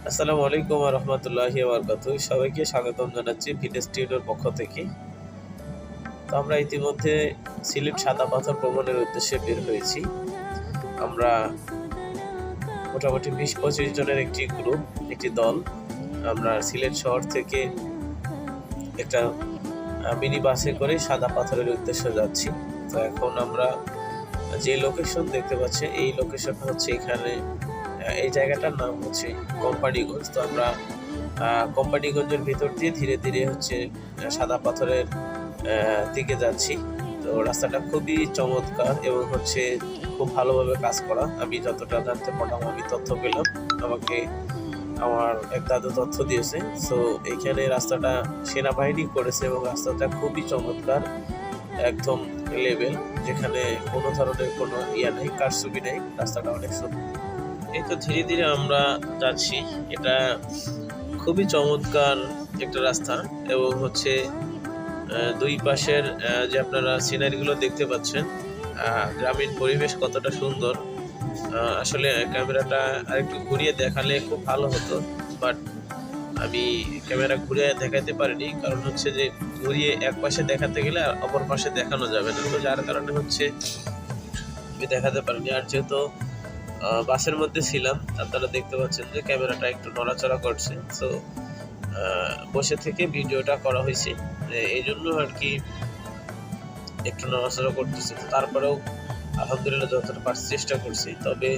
আসসালামু আলাইকুম ওয়া রাহমাতুল্লাহি ওয়া বারাকাতুহু। সবাইকে স্বাগতম জানাচ্ছি ভিলেজ টিউডোর পক্ষ থেকে। তো আমরা ইতিমধ্যে সিলেট সাদা পাথর ভ্রমণের উদ্দেশ্যে বের হয়েছি। আমরা মোটামুটি ২০-২৫ জনের একটি গ্রুপ, একটি দল। আমরা সিলেট শহর থেকে একটা মিনি বাসে করে সাদা পাথরের উদ্দেশ্যে যাচ্ছি। তো এখন আমরা যে লোকেশন দেখতে পাচ্ছি, এই লোকেশনটা হচ্ছে এখানে, এই জায়গাটার নাম হচ্ছে কোম্পানিগঞ্জ। তো আমরা কোম্পানিগঞ্জের ভিতর দিয়ে ধীরে ধীরে হচ্ছে সাদা পাথরের দিকে যাচ্ছি। তো রাস্তাটা খুবই চমৎকার এবং হচ্ছে খুব ভালোভাবে কাজ করা। আমি যতটা জানতে পারলাম, আমি তথ্য পেলাম, আমাকে আমার এক দাদু তথ্য দিয়েছে। সো এইখানে রাস্তাটা সেনাবাহিনী করেছে এবং রাস্তাটা খুবই চমৎকার, একদম লেভেল, যেখানে কোনো ধরনের কোনো নেই, কারচুপি নেই। রাস্তাটা অনেক সুন্দর। এই তো ধীরে ধীরে আমরা যাচ্ছি। এটা খুবই চমৎকার একটা রাস্তা এবং হচ্ছে দুই পাশের যে আপনারা সিনারিগুলো দেখতে পাচ্ছেন, গ্রামীণ পরিবেশ কতটা সুন্দর। আসলে ক্যামেরাটা আরেকটু ঘুরিয়ে দেখালে খুব ভালো হতো, বাট আমি ক্যামেরা ঘুরিয়ে দেখাতে পারিনি, কারণ হচ্ছে যে ঘুরিয়ে এক পাশে দেখাতে গেলে অপর পাশে দেখানো যাবে না। তো যার কারণে হচ্ছে আমি দেখাতে পারিনি। আর যেহেতু বাসের মধ্যে ছিলাম, আপনারা দেখতে পাচ্ছেন যে ক্যামেরাটা একটু নড়াচড়া করছে। সো বসে থেকে ভিডিওটা করা হয়েছে, এই জন্য আর কি একটু নড়াচড়া করতেছে। তারপরেও আলহামদুলিল্লাহ যতটা পারছি চেষ্টা করছি। তবে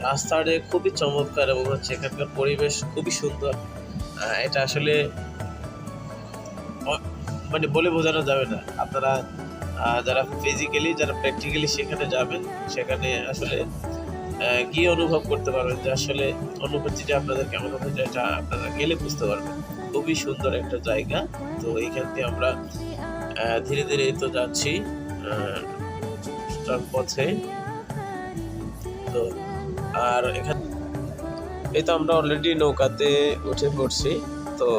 রাস্তাটা খুবই চমৎকার এবং হচ্ছে এখানকার পরিবেশ খুবই সুন্দর। এটা আসলে মানে বলে বোঝানো যাবে না। আপনারা যারা ফিজিক্যালি, যারা প্র্যাকটিক্যালি সেখানে যাবেন, সেখানে আসলে গিয়ে অনুভব করতে পারবেন যে আসলে অনুভূতিটা আপনাদের কেমন হবে, যেটা আপনারা গেলে বুঝতে পারবেন। খুবই সুন্দর একটা জায়গা। তো এইখান থেকে আমরা ধীরে ধীরে তো যাচ্ছি পথে। তো আর এখানে এই তো আমরা অলরেডি নৌকাতে উঠে পড়ছি। তো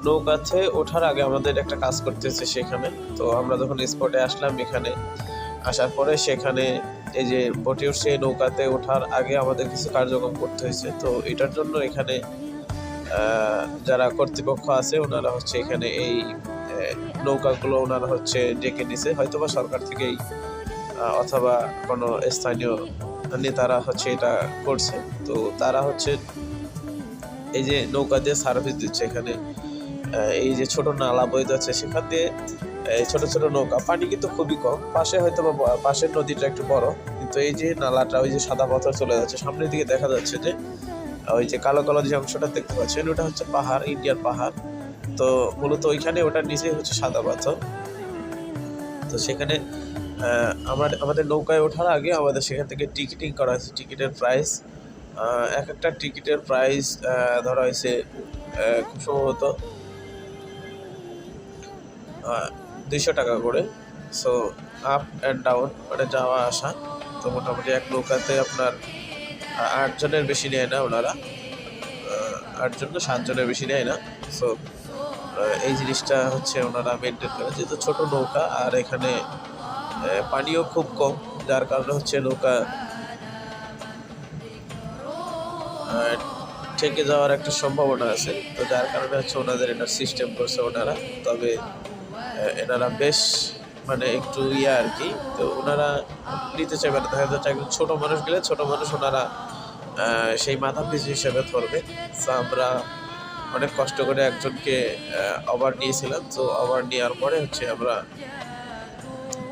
নৌকাতে ওঠার আগে আমাদের একটা কাজ করতেছে সেখানে। তো আমরা যখন স্পটে আসলাম, এখানে আসার পরে সেখানে এই যে বোটে উঠছে, নৌকাতে ওঠার আগে আমাদের কিছু কার্যক্রম করতে হয়েছে। তো এটার জন্য এখানে যারা কর্তৃপক্ষ আছে, ওনারা হচ্ছে এখানে এই নৌকাগুলো ওনারা হচ্ছে ডেকে নিছে, হয়তোবা সরকার থেকেই অথবা কোনো স্থানীয় নেতারা হচ্ছে এটা করছে। তো তারা হচ্ছে এই যে নৌকা দিয়ে সার্ভিস দিচ্ছে এখানে। এই যে ছোট নালা বয়ে যাচ্ছে, সেখান দিয়ে ছোট ছোট নৌকা, পানি কিন্তু খুবই কম, পাশে হয়তো বা পাশের নদীটা একটু বড়, কিন্তু এই যে নালাটা, ওই যে সাদা পাথর চলে যাচ্ছে, সামনের দিকে দেখা যাচ্ছে যে ওই যে কালো কালো যে অংশটা দেখতে পাচ্ছেন, ওটা হচ্ছে পাহাড়, ইন্ডিয়ার পাহাড়। তো মূলত ওইখানে, ওটার নিচে হচ্ছে সাদা পাথর। তো সেখানে আমাদের নৌকায় ওঠার আগে আমাদের সেখান থেকে টিকিটিং করা হয়েছে। টিকিটের প্রাইস, এক একটা টিকিটের প্রাইস ধরা হয়েছে খুব সম্ভবত 200 টাকা করে। সো আপ অ্যান্ড ডাউন, মানে যাওয়া আসা। তো মোটামুটি এক নৌকাতে আপনার 8 জনের বেশি নেয় না ওনারা, 8 জন না 7 জনের বেশি নেয় না। সো এই জিনিসটা হচ্ছে ওনারা মেনটেন করে, যেহেতু ছোট নৌকা আর এখানে পানিও খুব কম, যার কারণে হচ্ছে নৌকা ঠেকে যাওয়ার একটা সম্ভাবনা আছে। তো যার কারণে হচ্ছে ওনাদের এটা সিস্টেম করছে ওনারা। তবে এনারা বেশ মানে একটু আর কি, তো ওনারা নিতে চাইবে না। দেখা যাচ্ছে একজন ছোটো মানুষ গেলে, ছোটো মানুষ ওনারা সেই মাথা পিছু হিসেবে ধরবে। তো আমরা অনেক কষ্ট করে একজনকে ওভার নিয়েছিলাম। তো ওভার নেওয়ার পরে হচ্ছে আমরা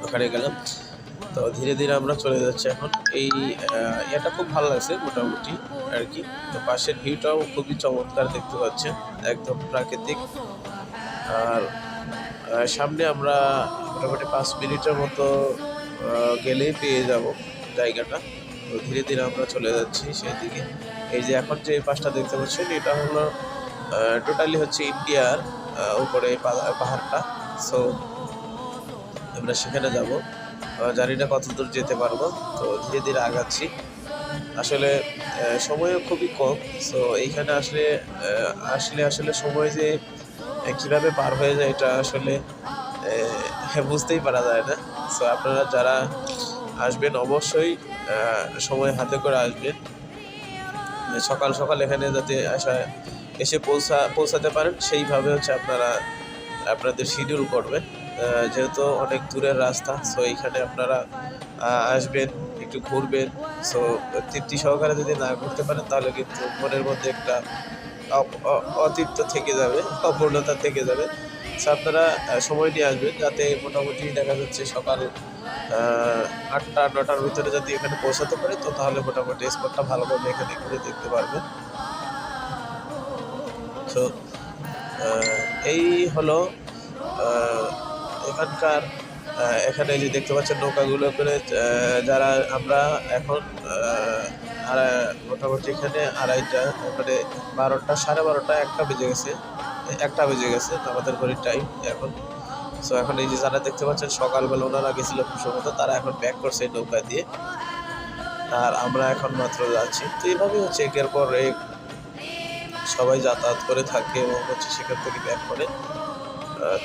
ওখানে গেলাম। তো ধীরে ধীরে আমরা চলে যাচ্ছি এখন। এই এটা খুব ভালো লাগছে মোটামুটি আর কি। তো পাশের ভিউটাও খুবই চমৎকার দেখতে পাচ্ছেন, একদম প্রাকৃতিক। আর সামনে আমরা মোটামুটি 5 মিনিটের মতো গেলেই পেয়ে যাব জায়গাটা। তো ধীরে ধীরে আমরা চলে যাচ্ছি সেই দিকে। এই যে এখন যে পাশটা দেখতে পাচ্ছেন, এটা হলো টোটালি হচ্ছে ইন্ডিয়ার উপরে পাহাড়টা। সো আমরা সেখানে যাব, জানি না কত দূর যেতে পারবো। তো ধীরে ধীরে আগাচ্ছি। আসলে সময়ও খুবই কম। সো এইখানে আসলে সময় যে কীভাবে পার হয়ে যায়, এটা আসলে বুঝতেই পারা যায় না। সো আপনারা যারা আসবেন, অবশ্যই সময় হাতে করে আসবেন। সকাল সকাল এখানে যাতে এসে পৌঁছাতে পারেন সেইভাবে হচ্ছে আপনারা আপনাদের শিডিউল করবেন। যেহেতু অনেক দূরের রাস্তা, সো এইখানে আপনারা আসবেন, একটু ঘুরবেন। সো তৃপ্তি সহকারে যদি না ঘুরতে পারেন তাহলে কিন্তু মনের মধ্যে একটা অতৃপ্ত থেকে যাবে, অপূর্ণতা থেকে যাবে। সো আপনারা সময় নিয়ে আসবেন, যাতে মোটামুটি দেখা যাচ্ছে সকাল 8টা-9টার ভিতরে যদি এখানে পৌঁছাতে পারে, তো তাহলে মোটামুটি স্পটটা ভালোভাবে এখানে ঘুরে দেখতে পারবেন। সো এই হলো এখানকার এখানে যে দেখতে পাচ্ছেন নৌকাগুলো করে যারা আমরা এখন মোটামুটি এখানে 2:30 মানে 12টা, 12:30, 1টা বেজে গেছে আমাদের ঘড়ির টাইম এখন। সো এখন এই যে যারা দেখতে পাচ্ছেন সকালবেলা ওনারা গেছিল খুব সম্ভবত, তারা এখন ব্যাক করছে নৌকা দিয়ে, আর আমরা এখন মাত্র যাচ্ছি। তো এইভাবেই হচ্ছে একের পর এক সবাই যাতায়াত করে থাকে এবং হচ্ছে সেখান থেকে ব্যাক করে।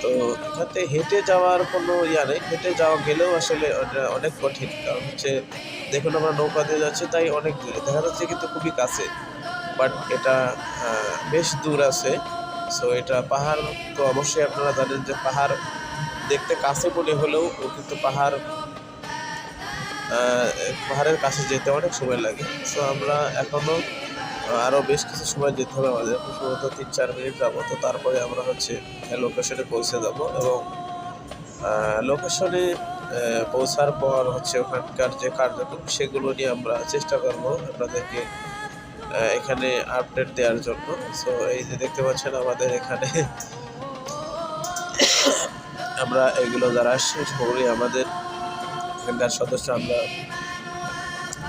তো এখান থেকে হেঁটে যাওয়ার কোনো নেই, হেঁটে যাওয়া গেলেও আসলে অনেক কঠিন, কারণ হচ্ছে দেখুন আমরা নৌকা দিয়ে যাচ্ছি তাই অনেক দূরে দেখা যাচ্ছে, কিন্তু খুবই কাছে, বাট এটা বেশ দূর আছে। সো এটা পাহাড়, তো অবশ্যই আপনারা জানেন যে পাহাড় দেখতে কাছে মনে হলেও কিন্তু পাহাড়ের কাছে যেতে অনেক সময় লাগে। সো আমরা এখনও আরও বেশ কিছু সময় যেতে হবে আমাদের, সম্ভবত 3-4 মিনিট যাবো। তো তারপরে আমরা হচ্ছে লোকেশনে পৌঁছে যাব, এবং লোকেশনে পৌঁছার পর হচ্ছে ওখানকার যে কার্যক্রম সেগুলো নিয়ে আমরা চেষ্টা করব আপনাদেরকে এখানে আপডেট দেওয়ার জন্য। সো এই যে দেখতে পাচ্ছেন আমাদের এখানে আমরা এগুলো যারা আসছে সবাই আমাদের এখানকার সদস্য, আমরা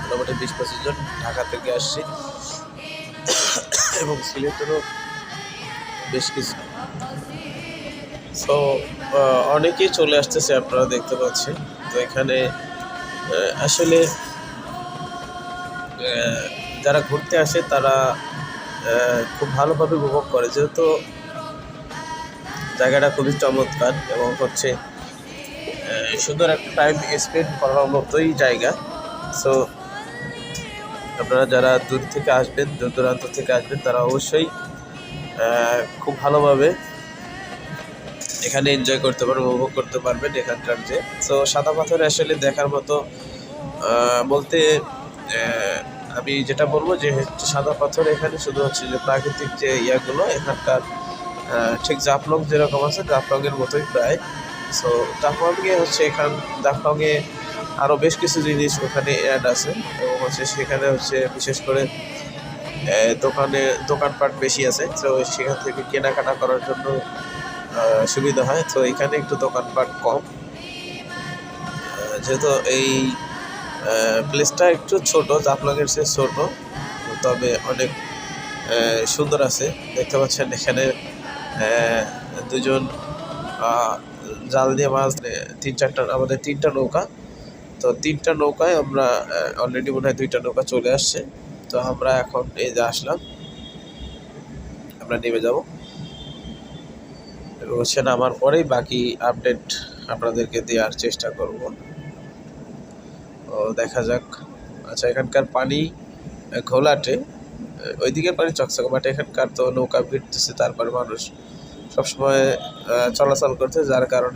মোটামুটি 20-25 জন ঢাকা থেকে আসছি, এবং সিলেটেরও বেশ কিছু। সো অনেকেই চলে আসতেছে, আপনারা দেখতে পাচ্ছেন। তো এখানে আসলে যারা ঘুরতে আসে তারা খুব ভালোভাবে উপভোগ করে, যেহেতু জায়গাটা খুবই চমৎকার এবং হচ্ছে সুন্দর একটা টাইম স্পেন্ড করার মতোই জায়গা। সো আপনারা যারা দূর থেকে আসবেন, দূর দূরান্ত থেকে আসবেন, তারা অবশ্যই খুব ভালোভাবে এখানে এনজয় করতে পারবেন, উপভোগ করতে পারবেন এখানকার যে। সো সাদা পাথরে আসলে দেখার মতো বলতে আমি যেটা বলবো যে সাদা পাথর এখানে শুধু হচ্ছে যে প্রাকৃতিক যে ইয়াগুলো এখানকার ঠিক জাফলং যেরকম আছে জাফলংয়ের মতোই প্রায়। সো জাফলংয়ে হচ্ছে জাফলংয়ে আরও বেশ কিছু জিনিস ওখানে অ্যাড আছে, এবং হচ্ছে সেখানে হচ্ছে বিশেষ করে দোকানপাট বেশি আছে। তো সেখান থেকে কেনাকাটা করার জন্য সুবিধা হয়। তো এখানে একটু দোকানপাট কম, যেহেতু এই প্লেসটা একটু ছোট, জাফলংয়ের চেয়ে ছোট, তবে অনেক সুন্দর আছে। দেখতে পাচ্ছেন এখানে দুজন জাল দিয়ে মাছ, 3-4টা আমাদের 3টা নৌকা। তো 3টা নৌকায় আমরা অলরেডি মনে হয় 2টা নৌকা চলে আসছে। তো আমরা এখন এই যে আসলাম, আমরা নেমে যাব, এবং হচ্ছে নামার পরেই বাকি আপডেট আপনাদেরকে দেওয়ার চেষ্টা করব। ও দেখা যাক। আচ্ছা, এখানকার পানি ঘোলাটে, ওইদিকের পানি চকচকে, বাট এখানকার তো নৌকা ভিড়তেছে, তারপরে মানুষ সবসময় চলাচল করতে, যার কারণে